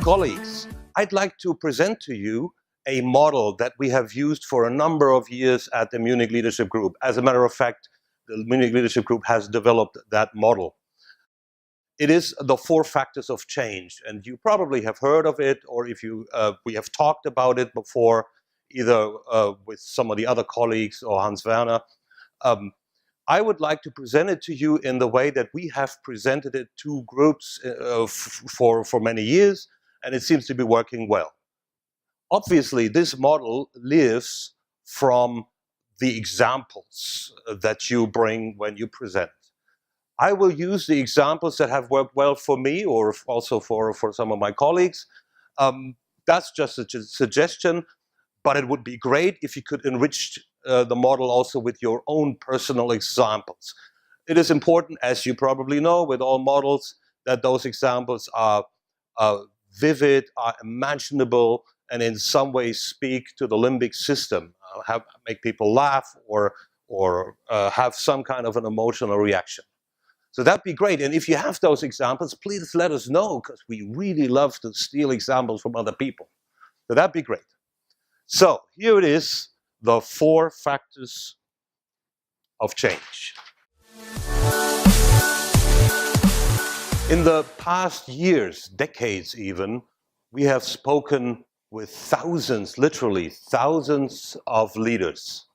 colleagues, I'd like to present to you a model that we have used for a number of years at the Munich Leadership Group. As a matter of fact, the Munich Leadership Group has developed that model. It is the 4 factors of change, and you probably have heard of it, or if you we have talked about it before, either with some of the other colleagues or Hans Werner. I would like to present it to you in the way that we have presented it to groups for many years, and it seems to be working well. Obviously, this model lives from the examples that you bring when you present. I will use the examples that have worked well for me, or also for some of my colleagues. That's just a suggestion, but it would be great if you could enrich the model also with your own personal examples. It is important, as you probably know, with all models, that those examples are vivid, are imaginable, and in some way speak to the limbic system, make people laugh or have some kind of an emotional reaction. So that'd be great. And if you have those examples, please let us know, because we really love to steal examples from other people. So that'd be great. So here it is, the 4 factors of change. In the past years, decades even, we have spoken with thousands, literally thousands of leaders.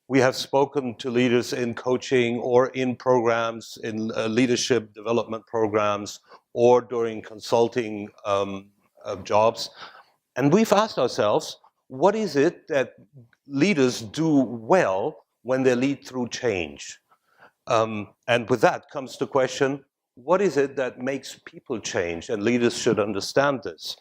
We have spoken to leaders in coaching or in programs, in leadership development programs, or during consulting jobs. And we've asked ourselves, what is it that leaders do well when they lead through change? And with that comes the question, what is it that makes people change? And leaders should understand this.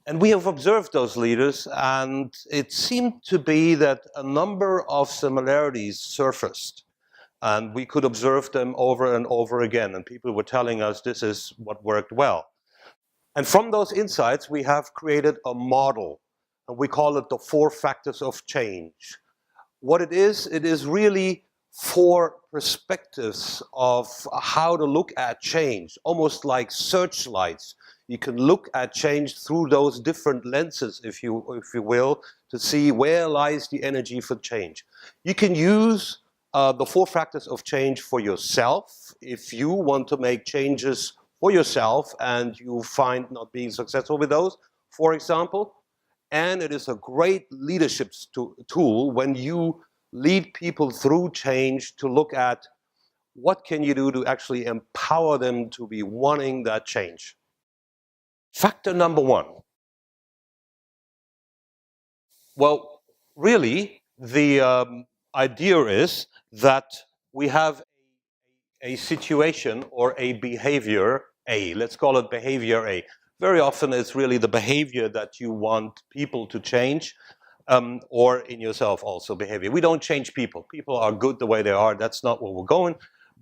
And we have observed those leaders, and it seemed to be that a number of similarities surfaced. And we could observe them over and over again, and people were telling us this is what worked well. And from those insights, we have created a model, and we call it the 4 factors of change. What it is really 4 perspectives of how to look at change, almost like searchlights. You can look at change through those different lenses, if you will, to see where lies the energy for change. You can use the 4 factors of change for yourself if you want to make changes for yourself and you find not being successful with those, for example. And it is a great leadership tool when you lead people through change to look at what can you do to actually empower them to be wanting that change. Factor number 1. Well, really, the idea is that we have a situation or a behavior A. Let's call it behavior A. Very often it's really the behavior that you want people to change, or in yourself also behavior. We don't change people. People are good the way they are. That's not where we're going.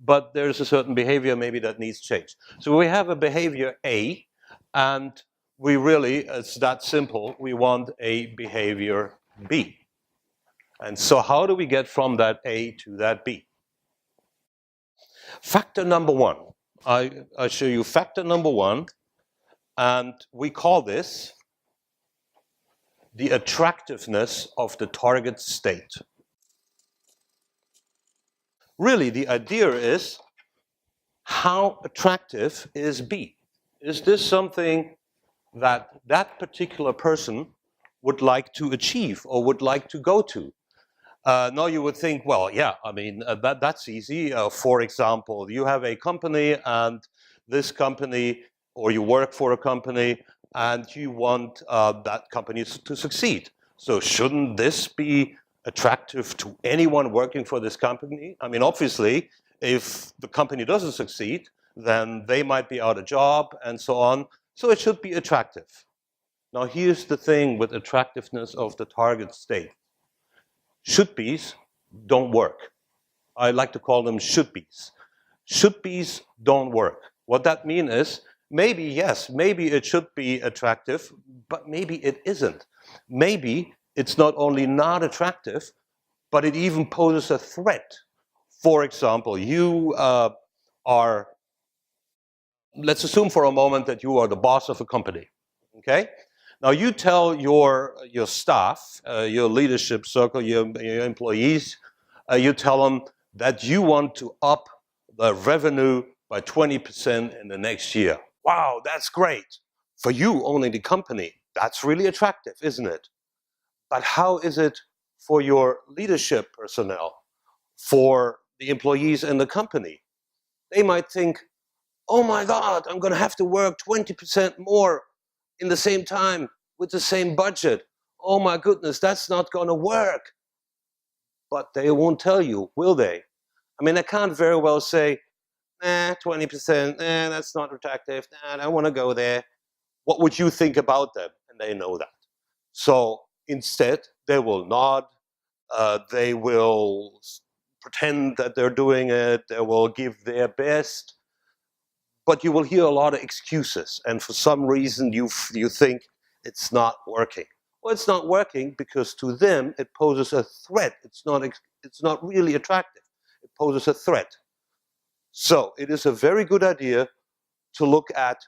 But there's a certain behavior maybe that needs change. So we have a behavior A, and we really, it's that simple, we want a behavior B. And so how do we get from that A to that B? Factor number 1. I show you factor number 1, and we call this the attractiveness of the target state. Really, the idea is, how attractive is B? Is this something that that particular person would like to achieve or would like to go to? Now you would think, well, yeah, I mean, that's easy. For example, you have a company, and this company, or you work for a company, and you want that company to succeed. So shouldn't this be attractive to anyone working for this company? I mean, obviously, if the company doesn't succeed, then they might be out of job and so on. So it should be attractive. Now here's the thing with attractiveness of the target state. Should-bes don't work. I like to call them should-bes. Should-bes don't work. What that means is, maybe, yes, maybe it should be attractive, but maybe it isn't. Maybe it's not only not attractive, but it even poses a threat. For example, you are let's assume for a moment that you are the boss of a company, okay? Now you tell your staff, your leadership circle, your employees, you tell them that you want to up the revenue by 20% in the next year. Wow, that's great. For you owning the company, that's really attractive, isn't it? But how is it for your leadership personnel, for the employees in the company? They might think, oh my God, I'm going to have to work 20% more in the same time with the same budget. Oh my goodness, that's not going to work. But they won't tell you, will they? I mean, I can't very well say, 20%, that's not attractive. I don't want to go there. What would you think about them? And they know that. So instead, they will nod. They will pretend that they're doing it. They will give their best. But you will hear a lot of excuses, and for some reason you think it's not working. Well, it's not working because to them it poses a threat. It's not really attractive. It poses a threat. So it is a very good idea to look at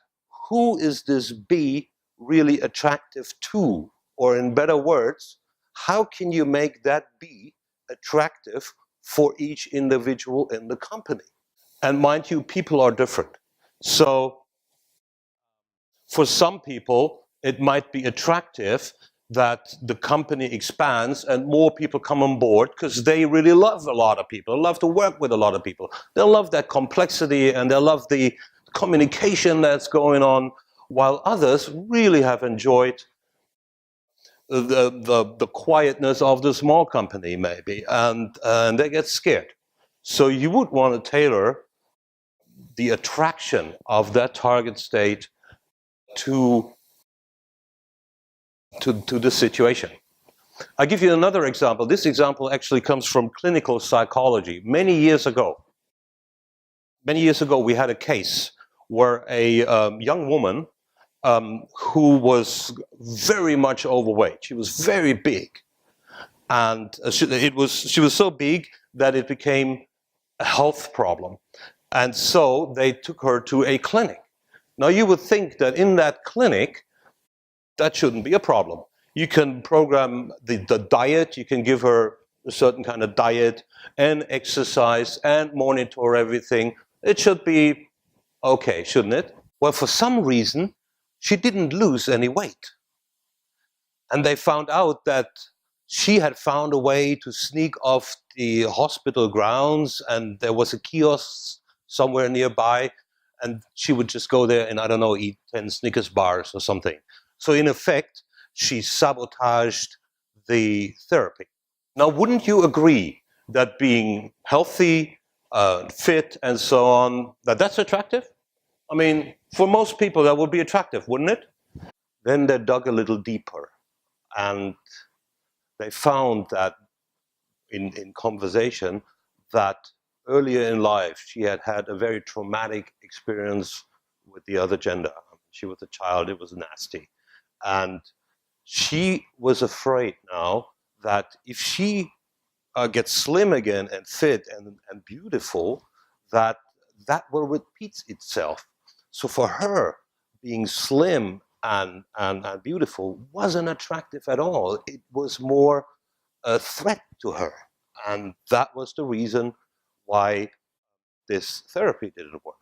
who is this B really attractive to, or in better words, how can you make that B attractive for each individual in the company? And mind you, people are different. So for some people, it might be attractive that the company expands and more people come on board because they really love a lot of people, love to work with a lot of people. They love that complexity and they love the communication that's going on, while others really have enjoyed the quietness of the small company maybe, and they get scared. So you would want to tailor the attraction of that target state to the situation. I'll give you another example. This example actually comes from clinical psychology. Many years ago, we had a case where a young woman who was very much overweight. She was very big, and she was so big that it became a health problem. And so they took her to a clinic. Now you would think that in that clinic, that shouldn't be a problem. You can program the diet, you can give her a certain kind of diet and exercise and monitor everything. It should be okay, shouldn't it? Well, for some reason, she didn't lose any weight. And they found out that she had found a way to sneak off the hospital grounds, and there was a kiosk somewhere nearby, and she would just go there and, I don't know, eat 10 Snickers bars or something. So in effect, she sabotaged the therapy. Now, wouldn't you agree that being healthy, fit, and so on, that's attractive? I mean, for most people, that would be attractive, wouldn't it? Then they dug a little deeper, and they found that in conversation that earlier in life she had had a very traumatic experience with the other gender. She was a child, it was nasty. And she was afraid now that if she gets slim again and fit and beautiful, that will repeat itself. So for her, being slim and beautiful wasn't attractive at all. It was more a threat to her. And that was the reason why this therapy didn't work.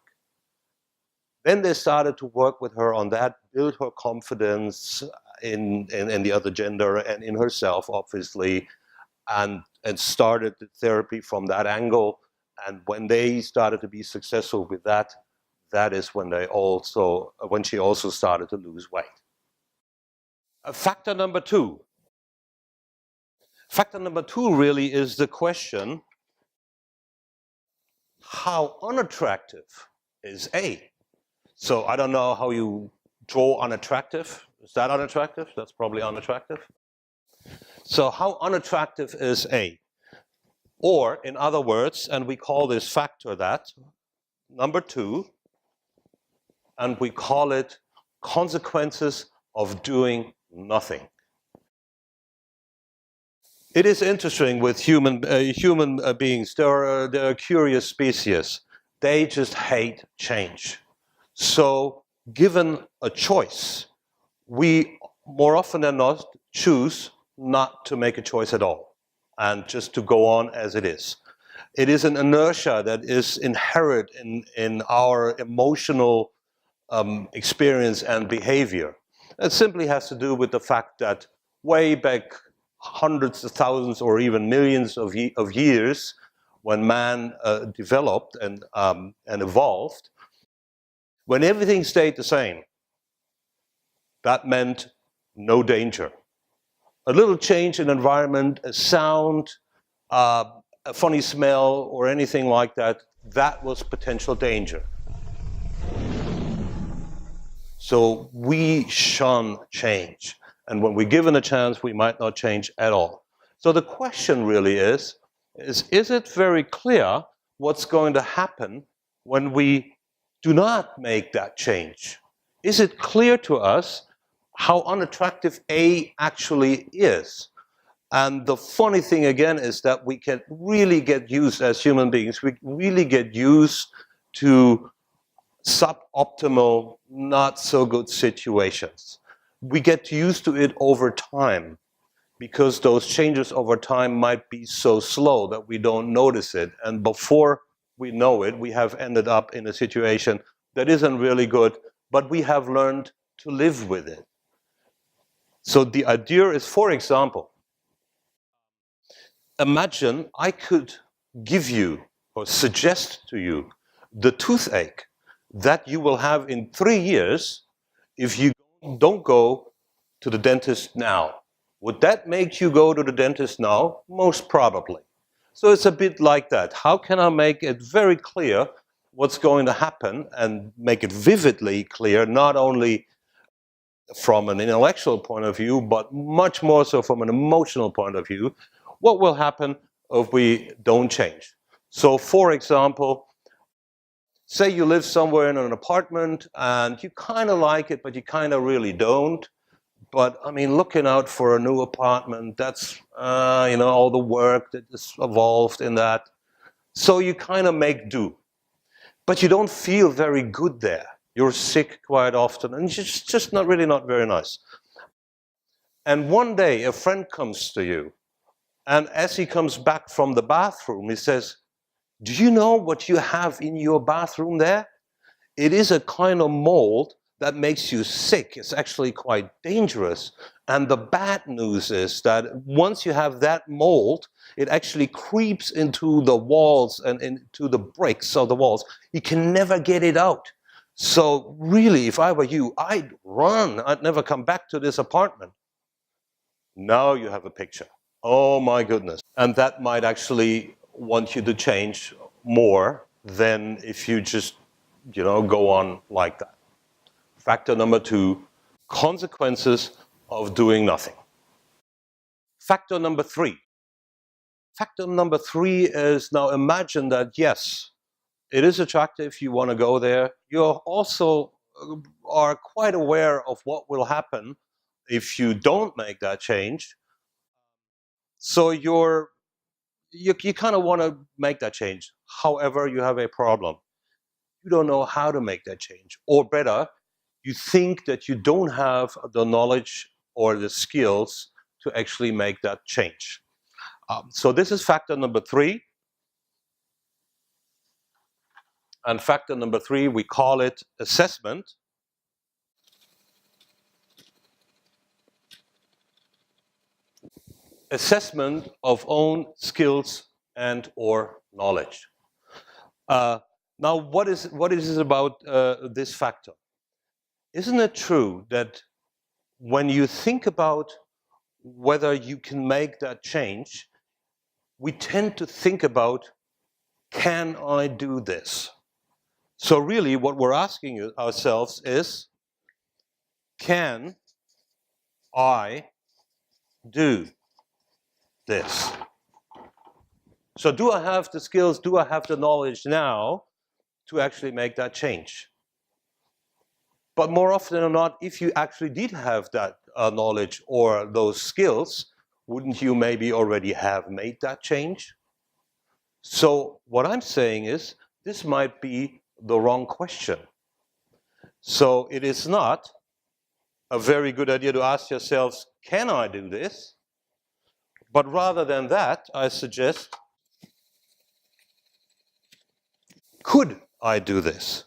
Then they started to work with her on that, build her confidence in the other gender and in herself, obviously, and started the therapy from that angle. And when they started to be successful with that, that is when she also started to lose weight. Factor number two. Factor number two really is the question, how unattractive is A? So I don't know how you draw unattractive. Is that unattractive? That's probably unattractive. So how unattractive is A? Or in other words, and we call this factor that, number two, and we call it consequences of doing nothing. It is interesting with human beings. They're a curious species. They just hate change. So given a choice, we more often than not choose not to make a choice at all and just to go on as it is. It is an inertia that is inherent in our emotional experience and behavior. It simply has to do with the fact that way back hundreds of thousands or even millions of years, when man developed and evolved, when everything stayed the same, that meant no danger. A little change in environment, a sound, a funny smell, or anything like that, that was potential danger. So we shun change. And when we're given a chance, we might not change at all. So the question really is it very clear what's going to happen when we do not make that change? Is it clear to us how unattractive A actually is? And the funny thing again is that we can really get used as human beings, we really get used to suboptimal, not so good situations. We get used to it over time because those changes over time might be so slow that we don't notice it. And before we know it, we have ended up in a situation that isn't really good, but we have learned to live with it. So the idea is, for example, imagine I could give you or suggest to you the toothache that you will have in 3 years if you don't go to the dentist now. Would that make you go to the dentist now? Most probably. So it's a bit like that. How can I make it very clear what's going to happen and make it vividly clear, not only from an intellectual point of view, but much more so from an emotional point of view, what will happen if we don't change? So, for example, say you live somewhere in an apartment and you kind of like it, but you kind of really don't. But I mean, looking out for a new apartment, that's, all the work that is involved in that. So you kind of make do. But you don't feel very good there. You're sick quite often, and it's just not very nice. And one day a friend comes to you, and as he comes back from the bathroom, he says, "Do you know what you have in your bathroom there? It is a kind of mold that makes you sick. It's actually quite dangerous. And the bad news is that once you have that mold, it actually creeps into the walls and into the bricks of the walls. You can never get it out. So really, if I were you, I'd run. I'd never come back to this apartment." Now you have a picture. Oh my goodness. And that might actually want you to change more than if you just, go on like that. Factor number 2, consequences of doing nothing. Factor number 3. Factor number 3 is, now imagine that, yes, it is attractive, you want to go there. You also are quite aware of what will happen if you don't make that change. So you kind of want to make that change. However, you have a problem. You don't know how to make that change. Or better, you think that you don't have the knowledge or the skills to actually make that change. So this is factor number 3. And factor number 3, we call it assessment. Assessment of own skills and or knowledge. Now, what is it about this factor? Isn't it true that when you think about whether you can make that change, we tend to think about, can I do this? So really what we're asking ourselves is, can I do this? So do I have the skills, do I have the knowledge now to actually make that change? But more often than not, if you actually did have that knowledge or those skills, wouldn't you maybe already have made that change? So what I'm saying is, this might be the wrong question. So it is not a very good idea to ask yourselves, can I do this? But rather than that, I suggest, could I do this?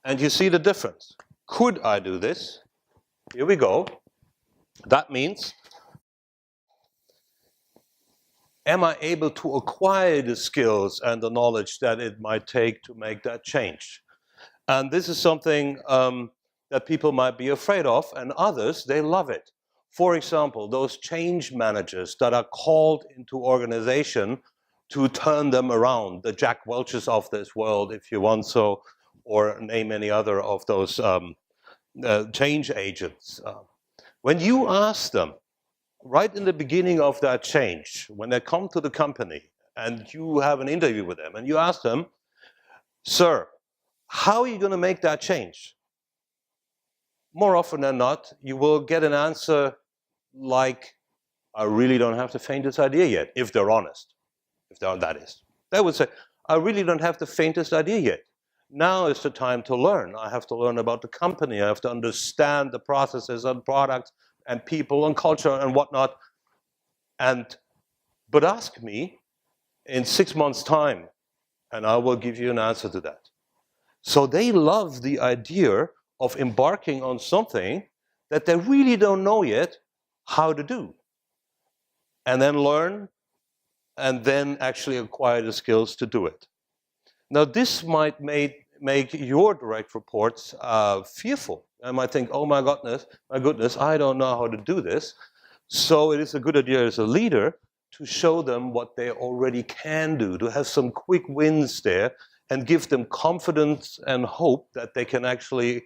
And you see the difference. Could I do this? Here we go. That means, am I able to acquire the skills and the knowledge that it might take to make that change? And this is something that people might be afraid of, and others, they love it. For example, those change managers that are called into organization to turn them around, the Jack Welches of this world, if you want so, or name any other of those change agents. When you ask them, right in the beginning of that change, when they come to the company and you have an interview with them and you ask them, sir, how are you going to make that change? More often than not, you will get an answer like, I really don't have the faintest idea yet, if they're honest, if they're, that is. They would say, I really don't have the faintest idea yet. Now is the time to learn. I have to learn about the company. I have to understand the processes and products and people and culture and whatnot. But ask me in 6 months' time, and I will give you an answer to that. So they love the idea of embarking on something that they really don't know yet how to do. And then learn, and then actually acquire the skills to do it. Now this might make your direct reports fearful. I might think, oh my goodness, I don't know how to do this. So it is a good idea as a leader to show them what they already can do, to have some quick wins there and give them confidence and hope that they can actually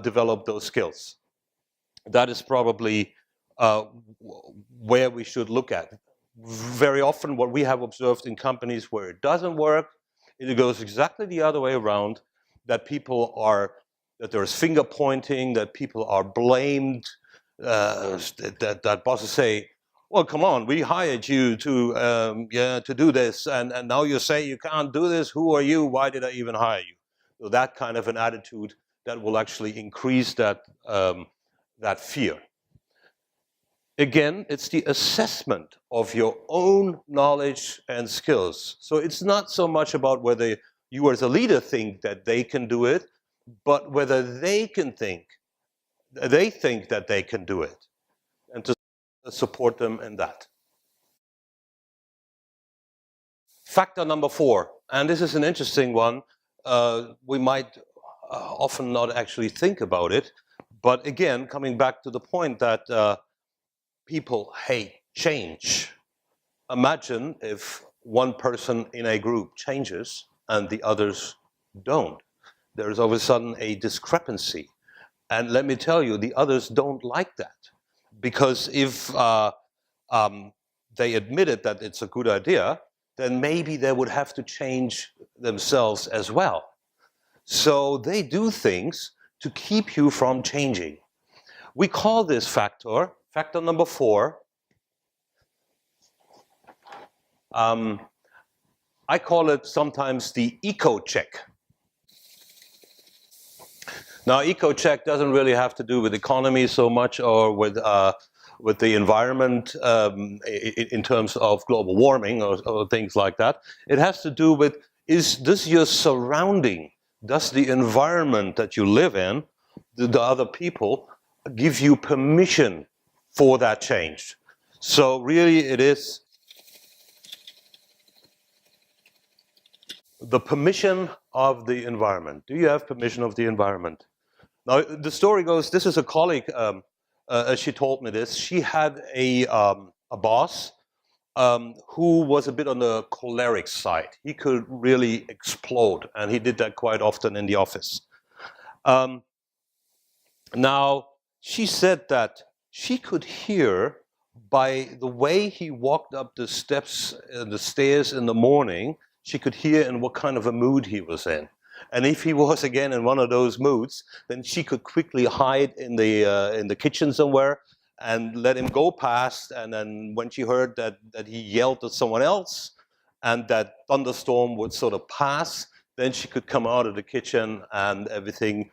develop those skills. That is probably where we should look at. Very often what we have observed in companies where it doesn't work, it goes exactly the other way around, that there's finger pointing, that people are blamed, that bosses say, well, come on, we hired you to do this, and now you say you can't do this. Who are you? Why did I even hire you? So that kind of an attitude that will actually increase that fear. Again, it's the assessment of your own knowledge and skills. So it's not so much about whether you as a leader think that they can do it, but whether they think that they can do it, and to support them in that. Factor number 4, and this is an interesting one. We might often not actually think about it, but again, coming back to the point that people hate change. Imagine if one person in a group changes and the others don't. There is all of a sudden a discrepancy. And let me tell you, the others don't like that. Because if they admitted that it's a good idea, then maybe they would have to change themselves as well. So they do things to keep you from changing. We call this factor number 4. I call it sometimes the eco check. Now, eco check doesn't really have to do with economy so much, or with the environment in terms of global warming or things like that. It has to do with, does your surrounding, does the environment that you live in, the other people, give you permission for that change? So really it is the permission of the environment. Do you have permission of the environment? Now the story goes, this is a colleague, she told me this. She had a boss who was a bit on the choleric side. He could really explode, and he did that quite often in the office. Now, she said that she could hear by the way he walked up the steps, the stairs in the morning, she could hear in what kind of a mood he was in. And if he was again in one of those moods, then she could quickly hide in the kitchen somewhere and let him go past. And then when she heard that he yelled at someone else and that thunderstorm would sort of pass, then she could come out of the kitchen and everything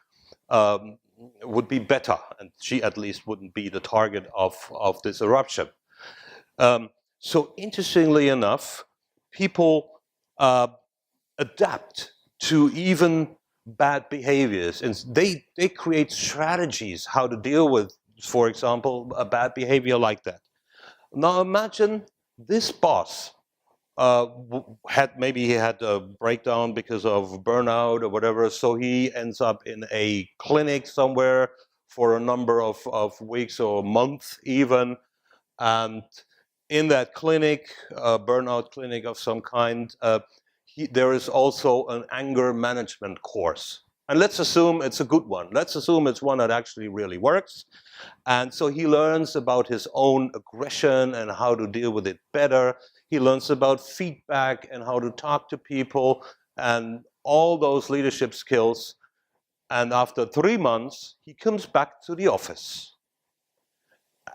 would be better, and she at least wouldn't be the target of this eruption. So interestingly enough, people adapt to even bad behaviors, and they create strategies how to deal with, for example, a bad behavior like that. Now imagine this boss maybe he had a breakdown because of burnout or whatever, so he ends up in a clinic somewhere for a number of weeks or a month even, and in that clinic, a burnout clinic of some kind, there is also an anger management course. And let's assume it's a good one. Let's assume it's one that actually really works. And so he learns about his own aggression and how to deal with it better. He learns about feedback and how to talk to people and all those leadership skills. And after 3 months, he comes back to the office.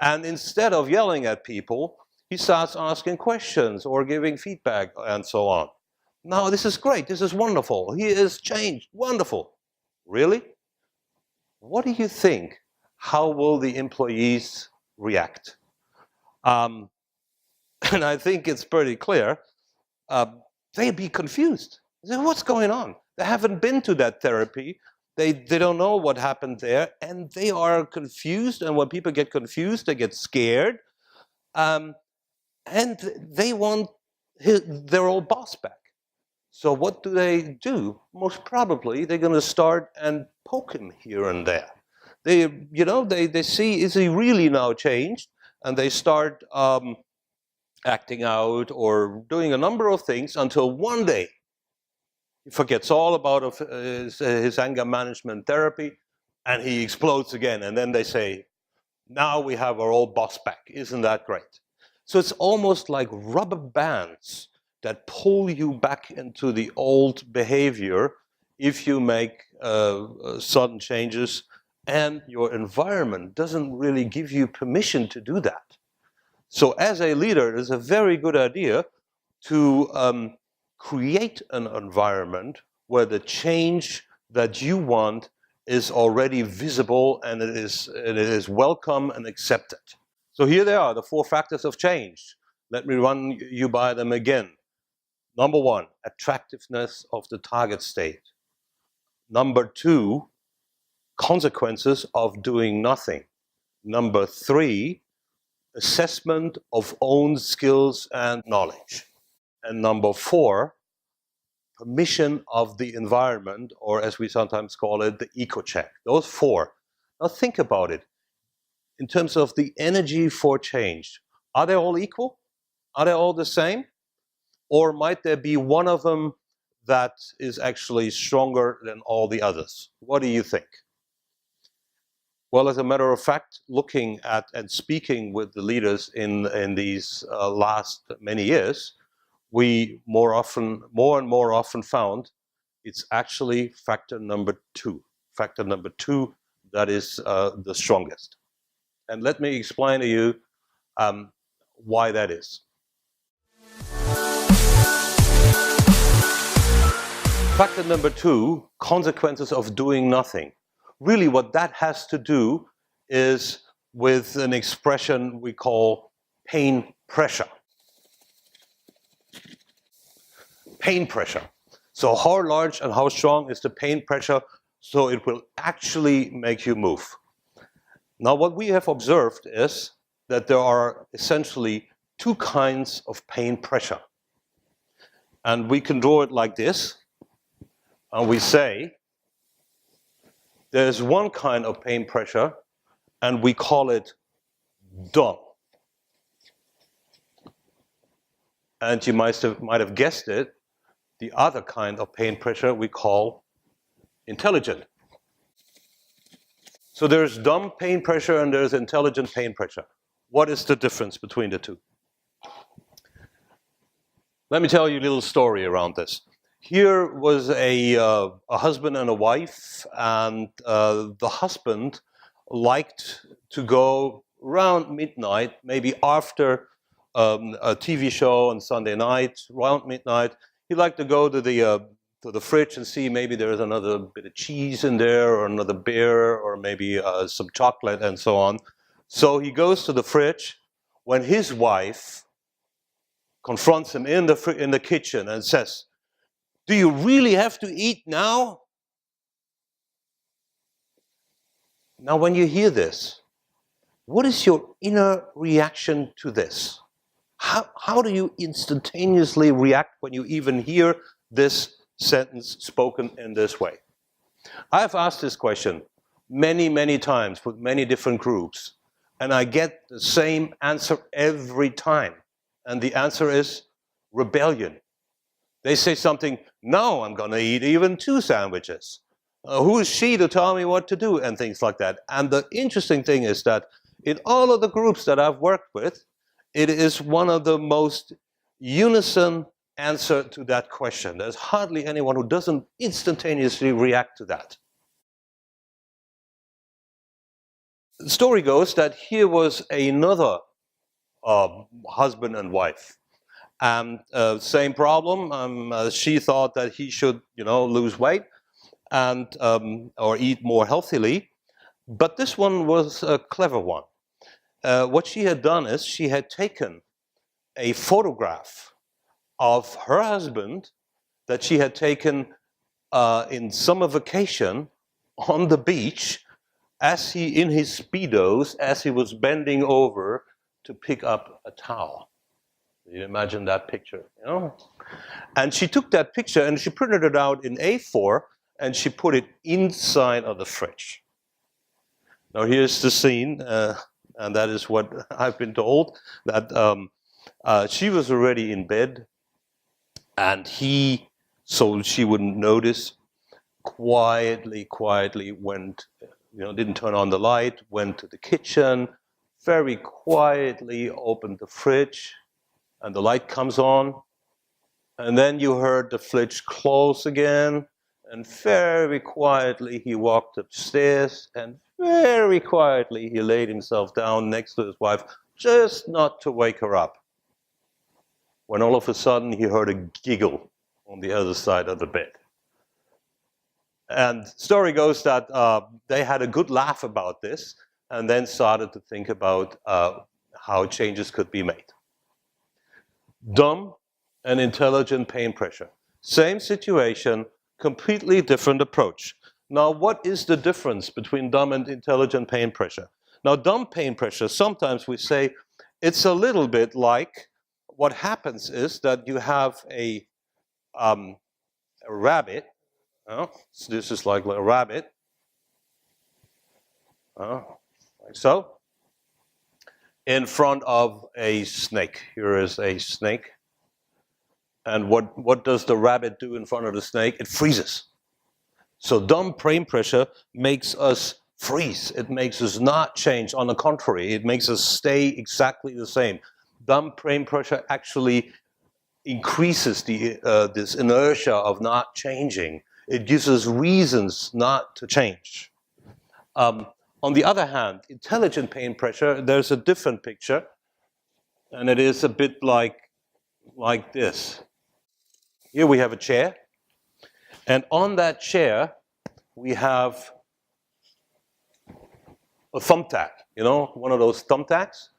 And instead of yelling at people, he starts asking questions or giving feedback and so on. Now, this is great. This is wonderful. He is changed. Wonderful. Really? What do you think? How will the employees react? And I think it's pretty clear. They'd be confused. They say, what's going on? They haven't been to that therapy. They don't know what happened there, and they are confused. And when people get confused, they get scared. And they want their old boss back. So what do? Most probably, they're going to start and poke him here and there. They see, is he really now changed? And they start acting out or doing a number of things until one day he forgets all about his anger management therapy, and he explodes again. And then they say, now we have our old boss back. Isn't that great? So it's almost like rubber bands that pull you back into the old behavior if you make sudden changes, and your environment doesn't really give you permission to do that. So as a leader, it's a very good idea to create an environment where the change that you want is already visible and it is welcome and accepted. So here they are, the 4 factors of change. Let me run you by them again. Number 1, attractiveness of the target state. Number 2, consequences of doing nothing. Number 3, assessment of own skills and knowledge. And number 4, permission of the environment, or as we sometimes call it, the eco-check. Those 4. Now think about it. In terms of the energy for change, are they all equal? Are they all the same? Or might there be one of them that is actually stronger than all the others? What do you think? Well, as a matter of fact, looking at and speaking with the leaders in these last many years, we more and more often found it's actually factor number 2. Factor number 2 that is the strongest. And let me explain to you why that is. Factor number 2, consequences of doing nothing. Really what that has to do is with an expression we call pain pressure. Pain pressure. So how large and how strong is the pain pressure so it will actually make you move? Now what we have observed is that there are essentially 2 kinds of pain pressure. And we can draw it like this. And we say, there's one kind of pain pressure, and we call it done. And you might have guessed it, the other kind of pain pressure we call intelligent. So there's dumb pain pressure and there's intelligent pain pressure. What is the difference between the 2? Let me tell you a little story around this. Here was a husband and a wife, and the husband liked to go around midnight, maybe after a TV show on Sunday night, around midnight. He liked to go to the to the fridge and see maybe there's another bit of cheese in there, or another beer, or maybe some chocolate and so on. So he goes to the fridge when his wife confronts him in the kitchen and says, "Do you really have to eat now?" Now, when you hear this, what is your inner reaction to this? How do you instantaneously react when you even hear this sentence spoken in this way? I've asked this question many, many times with many different groups, and I get the same answer every time. And the answer is rebellion. They say something, "No, I'm going to eat even 2 sandwiches. Who is she to tell me what to do?" and things like that. And the interesting thing is that in all of the groups that I've worked with, it is one of the most unison answer to that question. There's hardly anyone who doesn't instantaneously react to that. The story goes that here was another husband and wife. And same problem. She thought that he should, lose weight and or eat more healthily. But this one was a clever one. What she had done is she had taken a photograph of her husband that she had taken in summer vacation on the beach, as he, in his Speedos, as he was bending over to pick up a towel. You imagine that picture, And she took that picture and she printed it out in A4 and she put it inside of the fridge. Now here's the scene, and that is what I've been told, that she was already in bed, and he, so she wouldn't notice, quietly went, didn't turn on the light, went to the kitchen, very quietly opened the fridge, and the light comes on, and then you heard the fridge close again, and very quietly he walked upstairs, and very quietly he laid himself down next to his wife, just not to wake her up. When all of a sudden he heard a giggle on the other side of the bed. And story goes that they had a good laugh about this, and then started to think about how changes could be made. Dumb and intelligent pain pressure. Same situation, completely different approach. Now, what is the difference between dumb and intelligent pain pressure? Now, dumb pain pressure, sometimes we say it's a little bit like, what happens is that you have a rabbit. So this is like a rabbit. Like so. In front of a snake. Here is a snake. And what does the rabbit do in front of the snake? It freezes. So dumb pain pressure makes us freeze. It makes us not change. On the contrary, it makes us stay exactly the same. Dumb pain pressure actually increases this inertia of not changing. It gives us reasons not to change. On the other hand, intelligent pain pressure, there's a different picture, and it is a bit like this. Here we have a chair, and on that chair we have a thumbtack, one of those thumbtacks.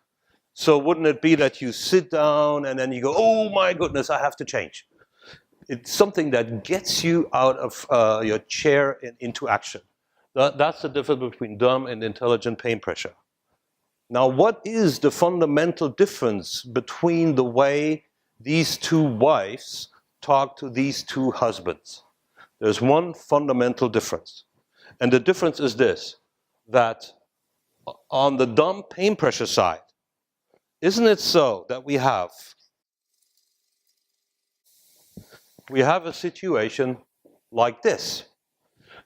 So wouldn't it be that you sit down and then you go, "Oh my goodness, I have to change." It's something that gets you out of your chair and into action. That's the difference between dumb and intelligent pain pressure. Now, what is the fundamental difference between the way these two wives talk to these two husbands? There's one fundamental difference. And the difference is this, that on the dumb pain pressure side, isn't it so that we have a situation like this?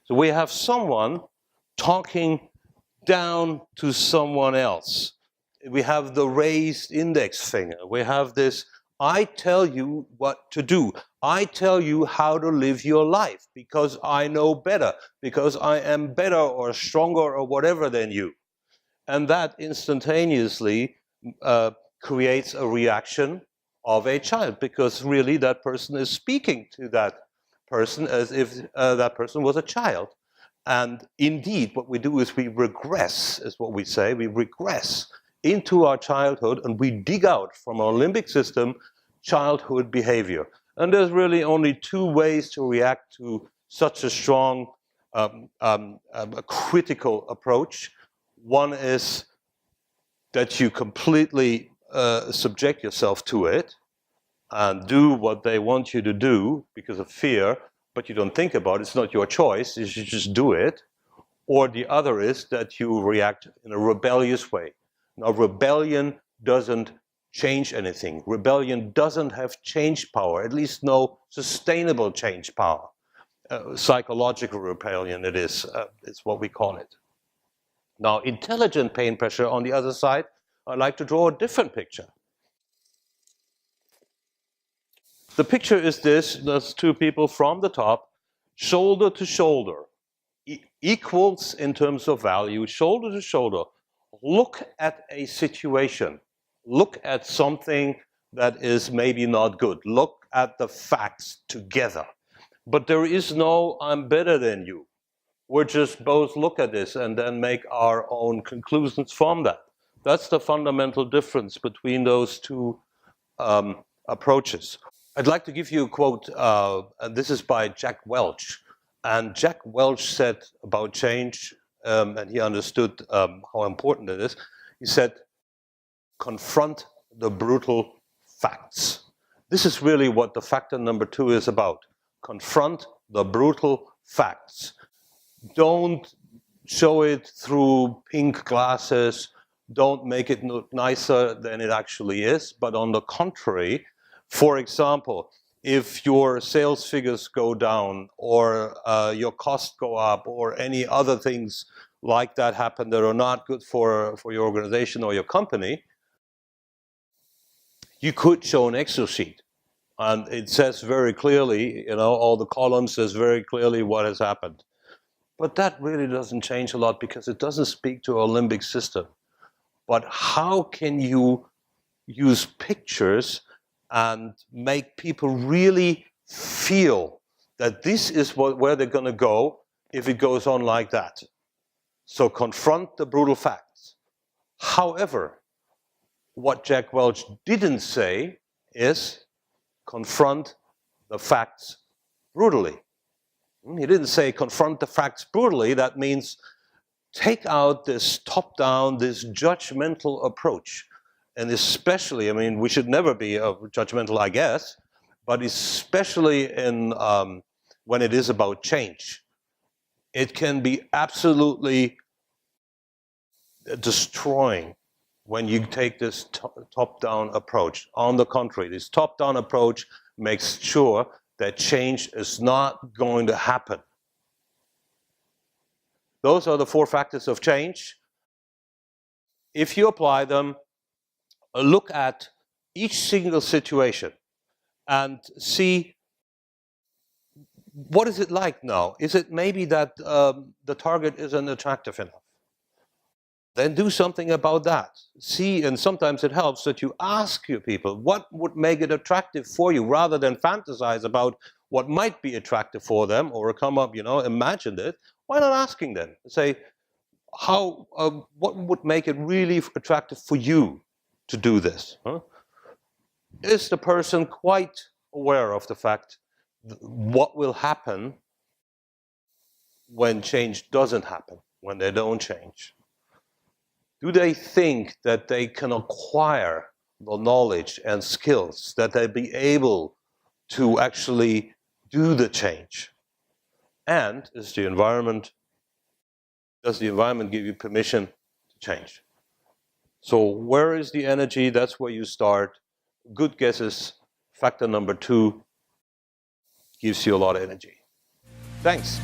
So we have someone talking down to someone else. We have the raised index finger. We have this, "I tell you what to do. I tell you how to live your life because I know better, because I am better or stronger or whatever than you." And that instantaneously creates a reaction of a child, because really that person is speaking to that person as if that person was a child. And indeed, what we do is we regress, is what we say. We regress into our childhood and we dig out from our limbic system childhood behavior. And there's really only two ways to react to such a strong a critical approach. One is that you completely subject yourself to it and do what they want you to do because of fear, but you don't think about it. It's not your choice. You should just do it. Or the other is that you react in a rebellious way. Now, rebellion doesn't change anything. Rebellion doesn't have change power, at least no sustainable change power. Psychological rebellion it is what we call it. Now, intelligent pain pressure on the other side, I'd like to draw a different picture. The picture is this. There's two people from the top, shoulder to shoulder, equals in terms of value, shoulder to shoulder. Look at a situation. Look at something that is maybe not good. Look at the facts together. But there is no I'm better than you. We're just both look at this and then make our own conclusions from that. That's the fundamental difference between those two approaches. I'd like to give you a quote, and this is by Jack Welch. And Jack Welch said about change, and he understood how important it is. He said, confront the brutal facts. This is really what the factor number 2 is about. Confront the brutal facts. Don't show it through pink glasses. Don't make it look nicer than it actually is. But on the contrary, for example, if your sales figures go down or your costs go up or any other things like that happen that are not good for your organization or your company, you could show an Excel sheet. And it says very clearly, all the columns says very clearly what has happened. But that really doesn't change a lot because it doesn't speak to our limbic system. But how can you use pictures and make people really feel that this is where they're going to go if it goes on like that? So confront the brutal facts. However, what Jack Welch didn't say is confront the facts brutally. He didn't say confront the facts brutally. That means take out this top-down, this judgmental approach. And especially, we should never be judgmental, I guess, but especially when it is about change. It can be absolutely destroying when you take this top-down approach. On the contrary, this top-down approach makes sure that change is not going to happen. Those are the 4 factors of change. If you apply them, look at each single situation and see what is it like now. Is it maybe that the target isn't attractive enough? Then do something about that. See, and sometimes it helps that you ask your people what would make it attractive for you rather than fantasize about what might be attractive for them or come up, imagine it. Why not asking them? Say, what would make it really attractive for you to do this? Huh? Is the person quite aware of the fact what will happen when change doesn't happen, when they don't change? Do they think that they can acquire the knowledge and skills that they'll be able to actually do the change? And does the environment give you permission to change? So where is the energy? That's where you start. Good guesses. Factor number 2 gives you a lot of energy. Thanks.